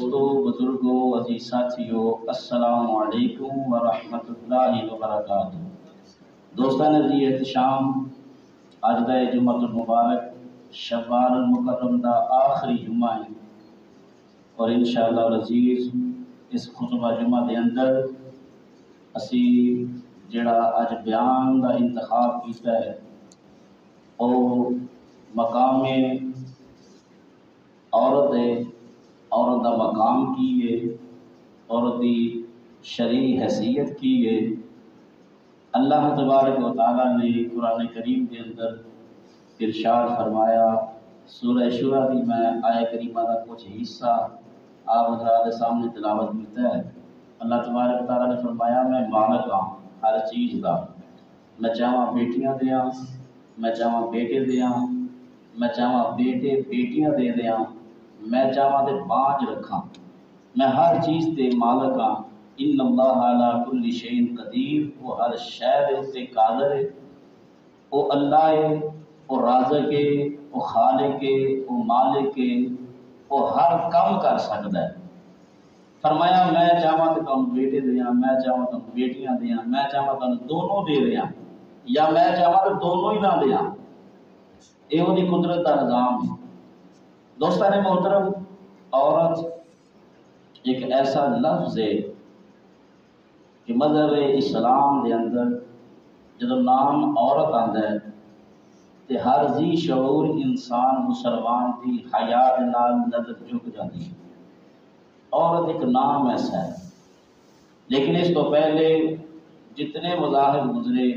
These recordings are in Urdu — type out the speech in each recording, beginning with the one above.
دوستو، بزرگوں، عزیز ساتھیوں، السلام علیکم ورحمۃ اللہ وبرکاتہ۔ دوستان عزیز احتشام، اج دا جمعہ المبارک شوال المکرم دا آخری جمعہ ہے، اور انشاءاللہ العزیز اس خطبہ جمعہ دے اندر اسی جڑا اج بیان دا انتخاب کیتا ہے وہ مقام عورت ہے، عورت دا مقام کی ہے، عورت دی شرعی حیثیت کی ہے۔ اللہ تبارک و تعالیٰ نے قرآن کریم کے اندر ارشاد فرمایا، سورہ شورى کی میں آیہ کریمہ کا کچھ حصہ آپ حضرات کے سامنے تلاوت کرتا ہے۔ اللہ تبارک و تعالیٰ نے فرمایا، میں مالک ہاں ہر چیز دا، میں چاہواں بیٹیاں دیاں، میں چاہواں بیٹے دیاں، میں چاہواں بیٹے بیٹیاں دے دیاں، میں چاہواں تے بانج رکھاں، میں ہر چیز تے مالک ہاں۔ ان اللہ علی کل شیء قدیر، وہ ہر شے دے تے قادر ہے، وہ اللہ ہے، وہ رازق ہے، وہ خالق ہے، وہ مالک ہے، وہ ہر کام کر سکتا ہے۔ فرمایا میں چاہواں تے تم بیٹے دیاں، میں چاہواں تم بیٹیاں دیاں، میں چاہواں تم دونوں دے دیاں، یا میں چاہواں تے دونوں ہی نہ دیاں۔ یہ وہ قدرت کا نظام ہے۔ دوستان محترم، عورت ایک ایسا لفظ ہے کہ مذہب اسلام دے اندر جب نام عورت آتا ہے تو ہر ذی شعور انسان مسلمان کی حیا دے نال نظر جھک جاتی ہے۔ عورت ایک نام ایسا ہے، لیکن اس تو پہلے جتنے مذاہب گزرے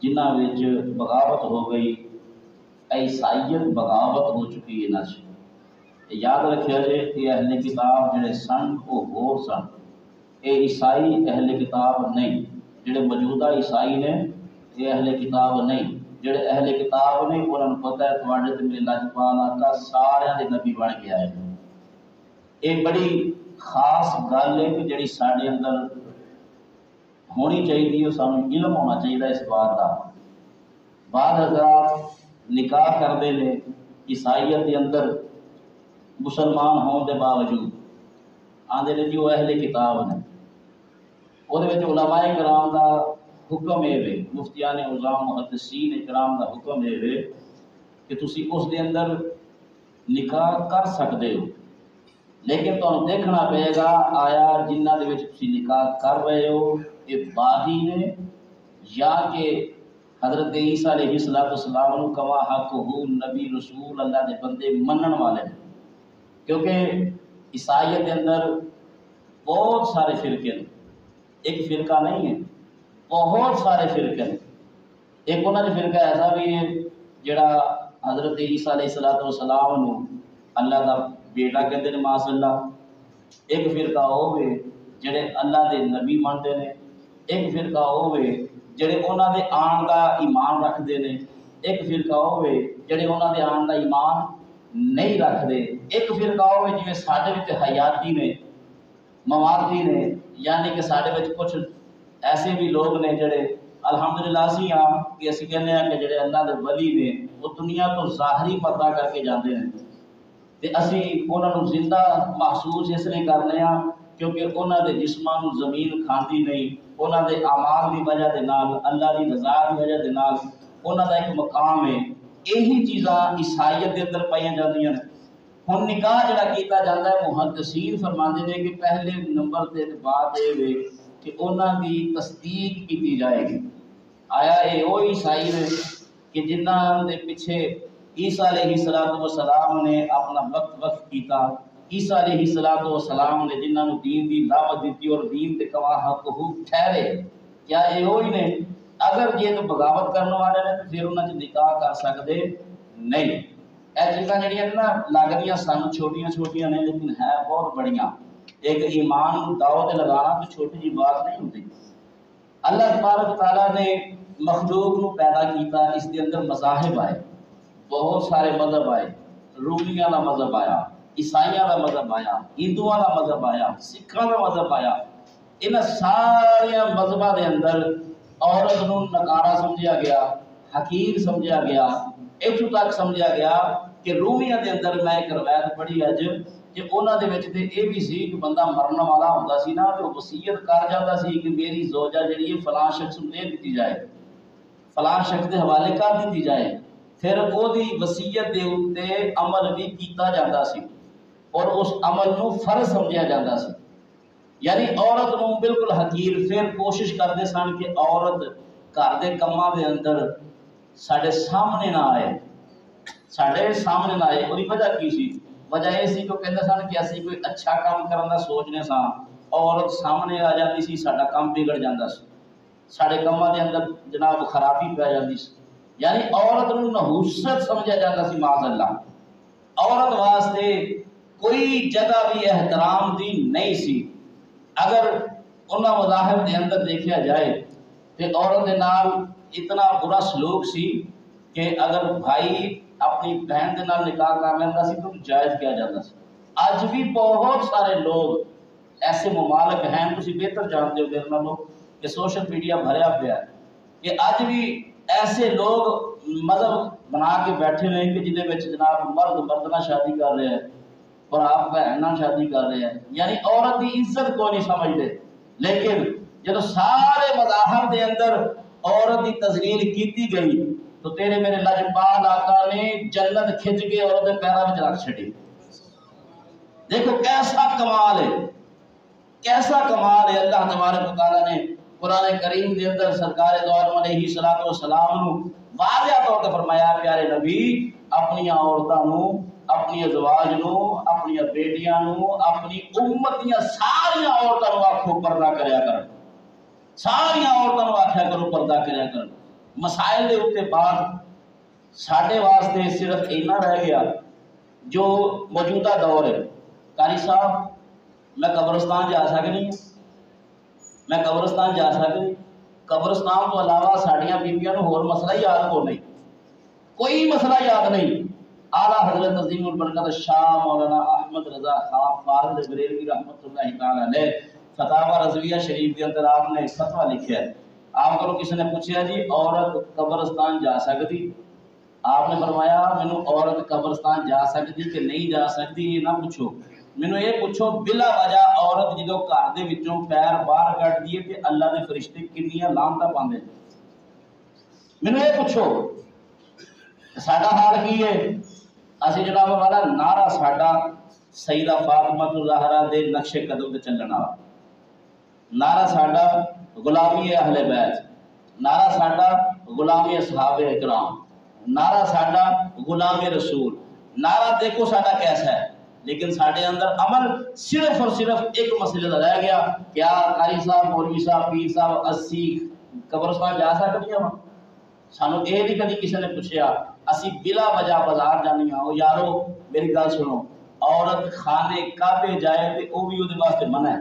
جنہ وچ بغاوت ہو گئی، عیسائیت بغاوت ہو چکی ہے نا۔ یاد رکھیا جائے کہ اہل کتاب جڑے سن وہ ہور سن، اے عیسائی اہل کتاب نہیں۔ جڑے موجودہ عیسائی نے یہ اہل کتاب نہیں۔ جڑے اہل کتاب نے انہوں نے پتہ ہے تواڈے تے میرے لاجپال آقا سارے دے نبی بن کے آئے۔ یہ بڑی خاص گل ہے کہ جڑی ساڈے اندر ہونی چاہیے، سانوں علم ہونا چاہیے اس بات کا۔ بعض حضرات نکاح کرتے ہیں عیسائیت کے اندر مسلمان ہونے کے باوجود، آندے نے جی وہ اہل کتاب نے۔ وہ علماء کرام کا حکم یہ ہے، مفتیان اعظام محدثین کرام کا حکم یہ ہے کہ تسی اس دے اندر نکاح کر سکتے ہو، لیکن تمہیں دیکھنا پڑے گا آیا جنہ دے وچ تسی نکاح کر رہے ہو یہ باغی نے یا کہ حضرت عیسیٰ علیہ السلام کما حق ہو نبی رسول اللہ دے بندے منن والے ہیں۔ کیونکہ عیسائیت کے اندر بہت سارے فرقے ہیں، ایک فرقہ نہیں ہے، بہت سارے فرقے ہیں۔ ایک انہوں نے فرقہ ایسا بھی ہے جڑا حضرت عیسیٰ علیہ السلام اللہ کا بیٹا کہتے ہیں ماشاء اللہ۔ ایک فرقہ وہ ہے جڑے اللہ دے نبی مانتے ہیں، ایک فرقہ وہ ہے جڑے انہوں دے آن کا ایمان رکھتے ہیں، ایک فرقہ وہ ہے جڑے انہوں دے آن کا ایمان نہیں رکھتے، ایک فرقہ وہ ہے جی ساڈے وچ حیاتی نے مواتی نے، یعنی کہ ساڈے وچ کچھ ایسے بھی لوگ نے جڑے الحمدللہ اسی ہاں کہ اسی کہنے ہیں کہ جڑے اللہ دے ولی نے وہ دنیا تو ظاہری پردہ کر کے جاتے ہیں، تے اسی انہوں نے زندہ محسوس اس لیے کرنے ہاں کیونکہ انہوں دے جسمانوں زمین کھاندی نہیں، انہوں دے اعمال دی وجہ دے نال، اللہ دی رضا دی وجہ دے نال انہوں دا ایک مقام ہے۔ یہی چیزاں عیسائیت کے اندر پائیاں جاندیاں نے۔ ہن نکاح جڑا کیتا جاتا ہے محدثین فرماندے نے کہ پہلے نمبر تے بات یہ ہے کہ انہوں دی تصدیق کی جائے گی، آیا یہ وہ عیسائی نے کہ جنہ دے پیچھے عیسیٰ علیہ السلام نے اپنا وقت کیتا، عیسیٰ علیہ السلام نے جنہوں نے دین دی دعوت دیتی اور دین تے کوا حق ٹھہرے، کیا یہ وہی نے؟ اگر یہ تو بغاوت کرنے والے نے تو پھر انہوں نے نکاح کر سکتے نہیں۔ یہ چیزاں جڑیاں نا لگدیاں سن چھوٹیاں چھوٹیاں نے لیکن ہے بہت بڑیاں۔ ایک ایمان داؤ تے لگانا تو چھوٹی جی بات نہیں ہوتی۔ اللہ تبارک تعالیٰ نے مخلوق نو پیدا کیتا، اس کے اندر مذاہب آئے، بہت سارے مذہب آئے، رومیاں کا مذہب آیا، عیسائیاں کا مذہب آیا، ہندوؤں کا مذہب آیا، سکھاں کا مذہب آیا۔ ان سارے مذہباں دے اندر عورت نو نکارا سمجھا گیا، حقیر سمجھا گیا، اتوں تک سمجھا گیا کہ رومیاں دے اندر میں ایک روایت پڑھی اج کہ انہاں دے وچ تے اے بھی سی کہ بندہ مرن والا ہوندا سی نا تے وصیت کر جاندا سی کہ میری زوجہ جڑی ہے فلاں شخص نوں دے دتی جائے، فلاں شخص دے حوالے کر دتی جائے، پھر او دی وصیت دے اوتے عمل بھی کیتا جاندا سی اور اس عمل نو فرض سمجھیا جاندا سی۔ یعنی عورت نو بالکل حقیر، پھر کوشش کرتے سن کہ عورت گھر دے کماں دے اندر ساڈے سامنے نہ آئے، ساڈے سامنے نہ آئے۔ وہی وجہ کی سی؟ وجہ یہ سی کہ کہندے سن کہ اسی کوئی اچھا کام کرن دا سوچنے ساں، عورت سامنے آ جاتی سی، ساڈا کام بگڑ جاندا سی، ساڈے کماں دے اندر جناب خرابی پی جاندی سی۔ یعنی عورت نو نحوست سمجھا جاندا سی، معاذ اللہ۔ عورت واسطے کوئی جگہ بھی احترام دی نہیں سی۔ اگر انہاں مذاہب دے اندر دیکھا جائے تو عورت دے نال اتنا برا سلوک سی کہ اگر بھائی اپنی بہن دے نال نکاح کر لینا سی تو جائز کیا جاتا سی۔ اج بھی بہت سارے لوگ ایسے ممالک ہیں، تسی بہتر جانتے ہو میرے نالوں کہ سوشل میڈیا بھریا پیا ہے، کہ اج بھی ایسے لوگ مذہب بنا کے بیٹھے ہیں کہ جنہیں وچ جناب مرد مرد نہ شادی کر رہے ہیں اور آپ بہن نہ شادی کر رہے ہیں، یعنی عورت کی عزت کو نہیں سمجھتے۔ لیکن جب سارے مذاہب دے اندر عورت کی تذلیل کیتی گئی تو تیرے میرے لجپال آقا نے جنت کھچ کے عورت کے پیروں میں رکھ چھڑی۔ دیکھو کیسا کمال ہے، کیسا کمال ہے۔ اللہ تبارک و تعالیٰ نے قرآن کریم دے اندر سرکار دو عالم علیہ الصلوۃ والسلام نو واضح طور تے فرمایا پیارے نبی اپنی عورتاں نو، اپنی ازواج نو، اپنی بیٹیاں نو، اپنی امت دیاں ساری عورتاں نو آکھو پردہ کریا کرن، ساری عورتاں نو آکھیا کرو پردہ کریا کرن۔ مسائل دے اوتے بات ساڈے واسطے صرف اینا رہ گیا جو موجودہ دور ہے۔ قاری صاحب میں قبرستان جا سکتی، میں قبرستان جا سکتی، قبرستان تو علاوہ ساڈیاں بیبیاں نو ہور مسئلہ ہی یاد کو نہیں، کوئی مسئلہ یاد نہیں۔ اعلیٰ حضرت عظیم البرکت شاہ مولانا احمد رضا خان فاضل بریلوی رحمۃ اللہ تعالی علیہ فتاوی رضویہ شریف کے اندر آپ نے فتویٰ لکھا ہے۔ آپ کو کسی نے پوچھا جی عورت قبرستان جا سکتی؟ آپ نے فرمایا مینو عورت قبرستان جا سکتی کہ نہیں جا سکتی یہ نہ پوچھو، مینو یہ پوچھو بلا وجہ عورت جدو گھر دے وچوں پیر باہر کٹ دیے کہ اللہ دے فرشتے کنیاں لعنتاں پاندے، مینو یہ پوچھو ساڈا حال کی ہے؟ اسی جناب والا نعرہ ساڈا سیدہ فاطمہ الزہرا دے نقش قدم تے چلن والا، نعرہ ساڈا غلامی اہل بیت، نعرہ ساڈا غلامی اصحاب اکرام، نعرہ ساڈا غلام رسول۔ نعرہ دیکھو ساڈا کیسا ہے، لیکن ساڈے اندر عمل صرف اور صرف ایک مسئلے کا رہ گیا، کیا قاری صاحب مولوی صاحب پیر صاحب اسی قبرستان جا سکتے ہیں؟ سانو یہ نہیں کدی کسی نے پوچھا، اسی بلا وجہ بازار جانے ہاں۔ یارو میری گل سنو، عورت خانے کعبے جائے تو وہ بھی وہ واسطے منع ہے،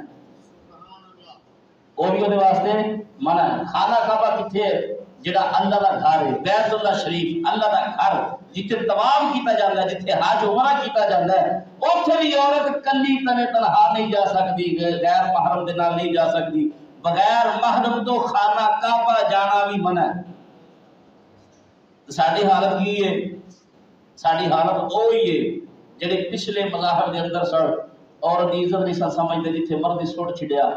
وہ بھی وہ واسطے منع ہے۔ خانہ کعبہ کتنے ہے؟ جڑا اللہ دا گھر ہے، بیت اللہ شریف اللہ دا گھر جتھے طواف کیتا جاتا ہے، جتھے حج عمرہ کیتا جاتا ہے، اوتھے بھی عورت کلی تنے تنہا نہیں جا سکتی، غیر محرم دے نال نہیں جا سکتی، بغیر محرم تو خانہ کعبہ جانا بھی منع ہے۔ ساری حالت کی ہے؟ ساری حالت وہی ہے جڑے پچھلے مذاہب دے اندر سن عورت کی عزت نہیں سن سمجھتے، جتھے مرد سٹ چھڑیا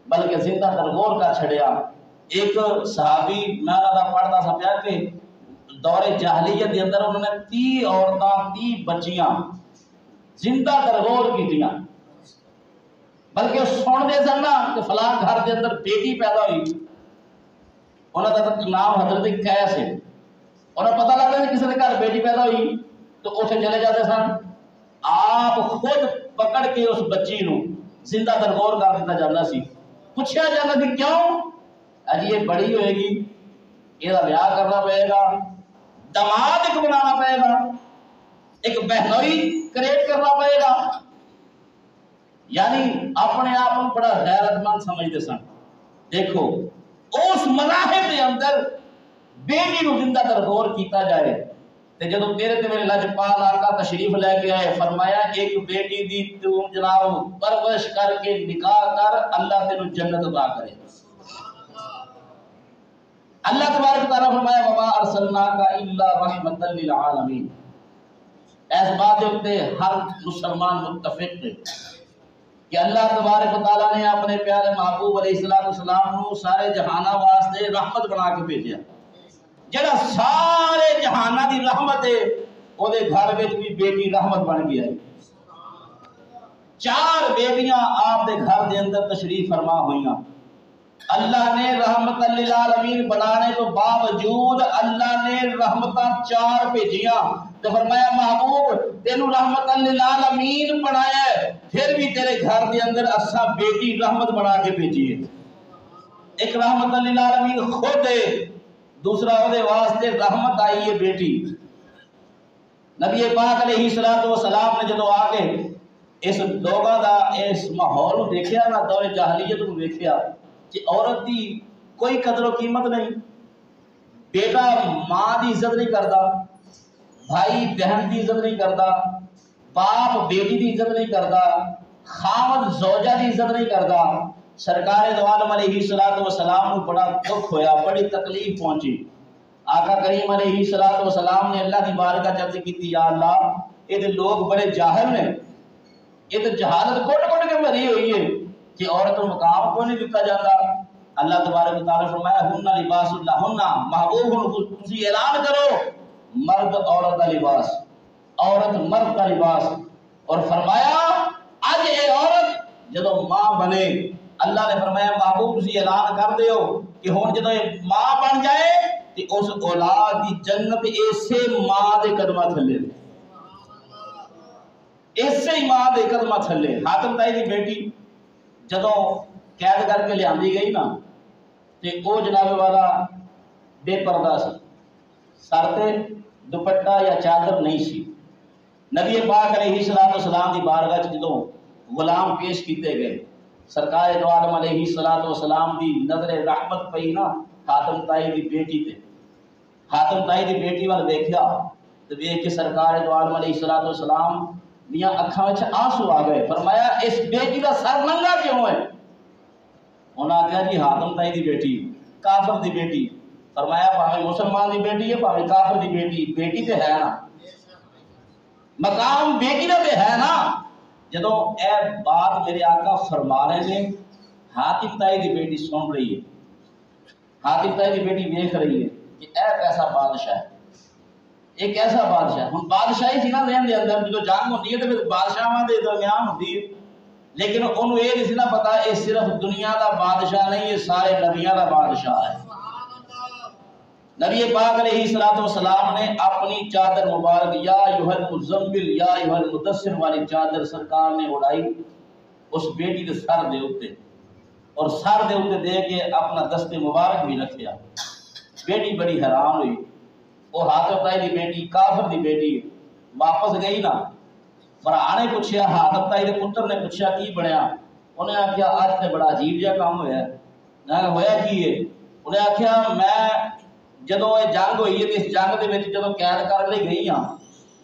بلکہ زندہ درگور کر چھڑیا۔ ایک صحابی میں انہاں پڑھتا سا پیا کہ دور جاہلیت دے اندر انہوں نے 30 عورتاں 30 بچیاں زندہ درگور کیتیاں، بلکہ سن دے سن نا کہ فلاں گھر دے اندر بیٹی پیدا ہوئی، انہوں کا نام حضرت قیس ہے، انہیں پتہ لگتا ہے کسی نے گھر بیٹی پیدا ہوئی تو اسے چلے جاتے سن، آپ خود پکڑ کے اس بچی نو زندہ درگور کر دیتا جاتا سی۔ پوچھا جاتا سی کیوں؟ اجی یہ بڑی ہوئے گی، یہ بیاہ کرنا پڑے گا، داماد ایک بنانا پڑے گا، ایک بہنوئی کریٹ کرنا پڑے گا، یعنی اپنے آپ کو بڑا غیرت مند سمجھتے سن۔ دیکھو اس مذاہب کے اندر بیٹی نو زندہ درگور کیتا جائے تے جدو تیرے تے میرے لجپال آقا تشریف لے کے آئے، فرمایا ایک بیٹی دی تو جناب پرورش کر کے نکاح کر، اللہ تینو جنت عطا کرے۔ اللہ تبارک تعالیٰ فرمایا وما ارسلناک الا رحمتا للعالمین، اس بات ہوتے ہر مسلمان متفق ہے کہ اللہ تبارک و تعالیٰ نے اپنے پیارے محبوب علیہ السلام کو سارے جہانہ واسطے رحمت بنا کے بھیجا، جڑا سارے جہانہ دی رحمت ہے وہ دے گھر میں بھی بیٹی رحمت بن گیا ہے۔ 4 بیٹیاں آپ دے گھر دے اندر تشریف فرما ہوئیاں۔ اللہ نے رحمت للعالمین بنانے تو باوجود اللہ نے رحمتاں 4 بھیجیاں، تو فرمایا محبوب تینوں رحمت للعالمین بنایا ہے، پھر بھی تیرے گھر دے اندر اساں بیٹی رحمت بنا کے بھیجی ہے۔ ایک رحمت للعالمین خود ہے، دوسرا وہ واسطے رحمت آئی ہے بیٹی۔ نبی پاک علیہ السلام نے جدو آ کے اس لوگاں دا اس ماحول دیکھیا نا، دور جاہلیت کو دیکھیا کہ عورت دی کوئی قدر و قیمت نہیں، بیٹا ماں دی عزت نہیں کرتا، بھائی بہن دی عزت نہیں کرتا، باپ بیٹی دی عزت نہیں کرتا، خاوند زوجہ دی عزت نہیں کرتا۔ سرکار دو عالم علیہ السلام کو بڑا دکھ ہویا، بڑی تکلیف پہنچی۔ آقا کریم علیہ السلام نے اللہ کی بارگاہ چرچ کی، یا اللہ یہ لوگ بڑے جاہل نے، یہ تو جہالت کٹ کٹ کے بھری ہوئی ہے کہ عورت کو مقام کو نہیں دیتا جاتا۔ اللہ تبارک و تعالیٰ فرمایا ہن لباس لہن، محبوب تسی اعلان کرو مرد عورت کا لباس، عورت مرد کا لباس، اور فرمایا اج اے عورت جدو ماں بنے، اللہ نے فرمایا محبوب تسی اعلان کر دیو کہ ہن جدو یہ ماں بن جائے کہ اس اولاد کی جنت ایسے ماں دے قدمہ تھلے، ایسے ہی ماں دے قدمہ تھلے۔ حاتم تائی دی بیٹی جدو قید کر کے لے آندی گئی نا، تے او جناب والا بے پردہ سی، سر تے دوپٹہ یا چادر نہیں سی۔ نبی پاک علیہ السلام دی بارگاہ جدو غلام پیش کیتے گئے، سرکار دو عالم علیہ السلام دی نظر رحمت پئی نا حاتم تائی دی بیٹی تے۔ حاتم تائی دی بیٹی وال دیکھیا تے دیکھ کے سرکار دو عالم علیہ السلام دیاں اکھاں وچ آنسو آ گئے۔ فرمایا اس بیٹی دا سر ننگا کیوں ہے؟ انہاں کہا جی حاتم تائی دی بیٹی، کافر دی بیٹی۔ فرمایا پاویں مسلمان دی بیٹی ہے پاویں کافر دی بیٹی، بیٹی تے ہے نا، مقام بیٹی دا تے ہے نا۔ جدو اے بات میرے آقا فرما رہے ہیں، حاتم تائی دی بیٹی سن رہی ہے، حاتم تائی دی بیٹی دیکھ رہی ہے کہ اے کیسا بادشاہ ہے، ایک ایسا بادشاہ۔ ہن بادشاہی سی نا ذہن دے اندر، جدو جنگ ہوندی ہے تے پھر بادشاہاں دے درمیان ہوندی ہے، لیکن انہوں یہ نہیں سی نا پتا یہ صرف دنیا دا بادشاہ نہیں، یہ سارے نبیوں دا بادشاہ ہے۔ نبی پاک علیہ السلام نے اپنی چادر مبارک یا ایھا المزمل یا ایھا المدثر والی چادر سرکار نے اڑائی اس بیٹی کے سر دے اوتے، اور سر دے اوتے دے کے اپنا دست مبارک بھی رکھیا۔ بیٹی بڑی حیران ہوئی، وہ حاتم تائی دی بیٹی کافر دی بیٹی واپس گئی نا، بھرا نے پوچھیا، حاتم تائی دے پتر نے پوچھیا کی بنیا؟ انہیں آخیا اج تے بڑا عجیب جہا کام ہویا ہے۔ میں کہا ہویا کی ہے؟ انہیں آخیا میں جدو یہ جنگ ہوئی ہے اس جنگ دے وچ جدو قید کر لے گئی ہاں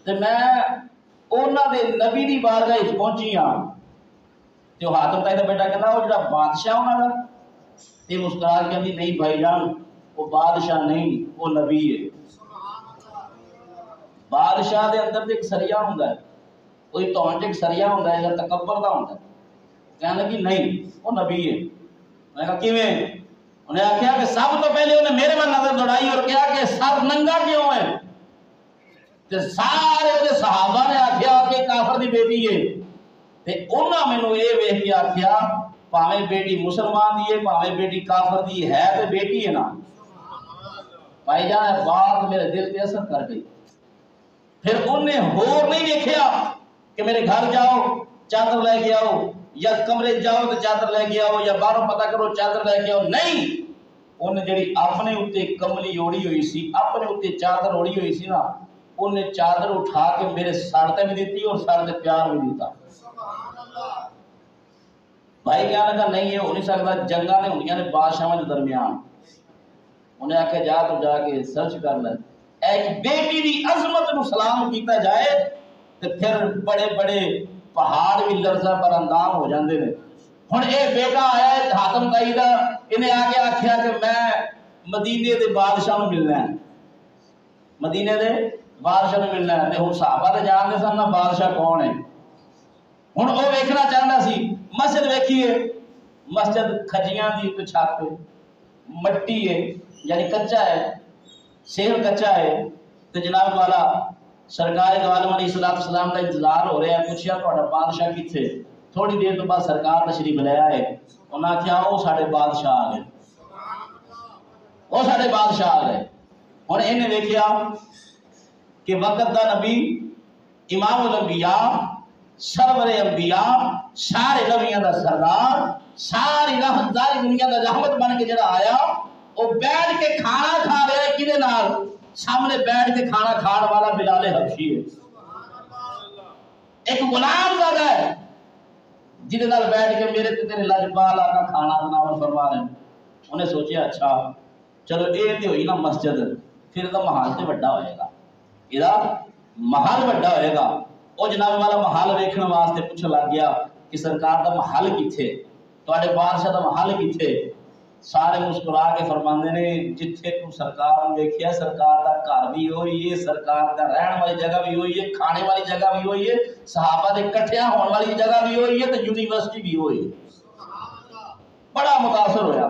تے میں انہاں دے نبی دی بارگاہ وچ پہنچی ہاں، تے حاتم تائی دا بیٹا کہندا وہ جڑا بادشاہ انہاں دا، تے مسکرا کے کہندی نہیں بھائی جان وہ بادشاہ نہیں، وہ نبی ہے۔ بادشاہ دے اندر ایک سریا ہوندا ہے، کوئی تون ایک سریا ہوندا ہے یا تکبر دا ہوندا ہے۔ کہنے لگی نہیں وہ نبی ہے۔ میں کہا کیویں؟ انہیں آخیا کہ سب تو پہلے انہیں میرے پر نظر دوڑائی اور کہا کہ سر ننگا کیوں ہے؟ تے سارے وہ صحابہ نے آخیا کہ کافر دی بیٹی ہے، تے انہاں مینوں یہ ویکھ کے آخیا پاویں بیٹی مسلمان دی ہے پاویں بیٹی کافر دی ہے تے بیٹی ہے نا۔ بھائی جان بات میرے دل پہ اثر کر گئی۔ پھر انہیں ہور نہیں دیکھیا کہ میرے گھر جاؤ چادر لے کے آؤ، یا کمرے جاؤ تو چادر لے کے آؤ، یا باہروں پتہ کرو چادر لے کے آؤ، نہیں۔ انہیں جڑی اپنے اوتے کملی اوڑی ہوئی سی، اپنے اوتے چادر اوڑی ہوئی سی نا، انہیں چادر اٹھا کے میرے سر تے بھی دیتی اور سر تے پیار بھی دیتا۔ بھائی کہنے لگا نہیں یہ ہو نہیں سکتا، جنگاں نے ہوندیاں نے بادشاہاں دے درمیان۔ انہیں آخیا جا تو جا کے سرچ کر لے، ایک بیٹی دی عظمت نو سلام کیتا جائے تو پھر بڑے بڑے پہاڑ بھی لرزہ پر اندام ہو جاندے نے۔ ہن اے بیٹا آیا ہے حاتم تائی دا، انہیں آگے آخیا کہ میں مدینے دے بادشاہ نو ملنا ہے، مدینے دے بادشاہ نے ملنا ہے. ہوں صحابہ تو جانتے سن نا بادشاہ کون ہے. ہوں وہ ویکھنا چاہتا سی مسجد ویکھیے مسجد کھجیاں دی چھت مٹی ہے یعنی کچا ہے سیل کچا ہے. تو جناب والا سرکار دو عالم علیہ السلام کا انتظار ہو رہا ہے. پوچھا تھوڑا بادشاہ کتنے. تھوڑی دیر تو بعد سرکار تشریف لے آئے. انہوں نے آخیا وہ سارے بادشاہ آ گئے وہ سارے بادشاہ آ گئے. ہوں انہیں دیکھا کہ وقت دا نبی امام الانبیاء سرور انبیاء سارے نبیوں دا سردار ساری دنیا دا رحمت بن کے جڑا آیا وہ بیٹھ کے کھانا کھا رہا ہے. کدے نال سامنے بیٹھ کے کھانا کھان والا بلال حبشی ہے. ایک غلام زیادہ ہے جہدے نال بیٹھ کے میرے تے تیرے لاجپال آقا کھانا تناول فرما رہے ہیں. انہیں سوچیا اچھا چلو یہ تو ہوئی نا مسجد پھر یہ محل تو بڑا ہوئے گا یہ محل بڑا ہوئے گا. وہ جناب والا محل ویکھنے واسطے پوچھنے لگ گیا کہ سرکار دا محل کتھے تواڈے بادشاہ دا محل کتھے. سارے مسکرا کے فرماندے نے جتھے تو سرکار نے ویکھیا سرکار دا گھر بھی ہوئی ہے سرکار دا رہن والی جگہ بھی ہوئی ہے کھانے والی جگہ بھی ہوئی ہے صحابہ دے اکٹھیاں ہون والی جگہ بھی ہوئی ہے تے یونیورسٹی بھی ہوئی ہے. بڑا متاثر ہویا.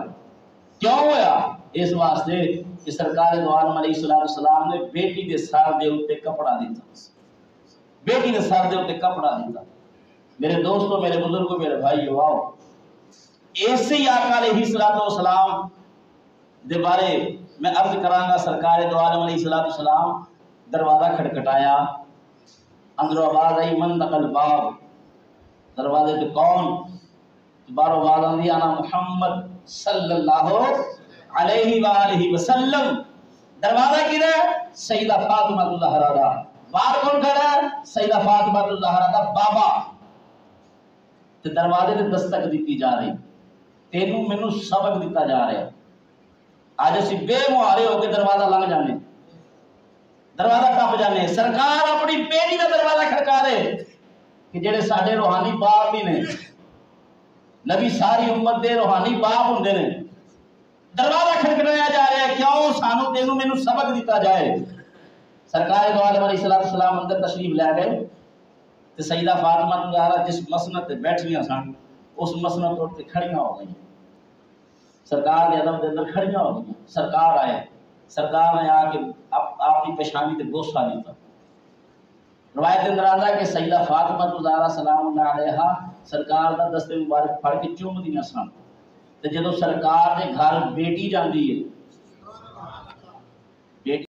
کیوں ہویا؟ اس واسطے کہ سرکار دو عالم علیہ السلام نے بیٹی دے سر دے اوتے کپڑا دیتا. بیٹی دے سر دے اوتے کپڑا دیتا. میرے دوستو میرے بزرگوں میرے بھائیو آؤ ایسے ہی آقا علیہ السلام دے بارے میں عرض کراں گا. سرکار دو عالم علیہ السلام دروازہ کھٹکھٹایا اندروں آواز آئی من دخل باب. دروازے تے کون؟ باہروں آواز آندی انا محمد صلی اللہ علیہ وآلہ وسلم. دروازہ کدھر ہے؟ سیدہ فاطمہ الزہرا دا. باہر کون کھڑا ہے؟ سیدہ فاطمہ الزہرا دا بابا. تے دروازے تے دستک دیتی جا رہی تینوں مینوں سبق دیتا جا رہا ہے. آج اسی بے مہارے ہو کے دروازہ لنگ جانے دروازہ ٹپ جانے. سرکار اپنی بیٹی کا دروازہ کھڑکا رہے کہ جڑے ساڈے روحانی باپ بھی نے نبی ساری امت دے روحانی باپ ہوندے نے. دروازہ کھڑکایا جا رہا ہے کیوں؟ سانو تینوں مینوں سبق دیتا جائے. سرکار دو عالم علیہ السلام اندر تشریف لے گئے تے سیدہ فاطمہ الزہرا جس مسند تے بیٹھیاں سن اس مسند تے کھڑیاں ہو گئیں. سرکار کے ادب کے اندر کھڑیاں ہو گئیں. سرکار آئے. سرکار نے آ کے آپ کی پیشانی تے بوسہ دیتا. روایت کے اندر آتا ہے کہ سیدہ فاطمہ الزہرا سلام اللہ علیہا سرکار دا دستے مبارک پھڑ کے چوم دیاں سن. تے جدوں سرکار دے گھر بیٹی جاندی ہے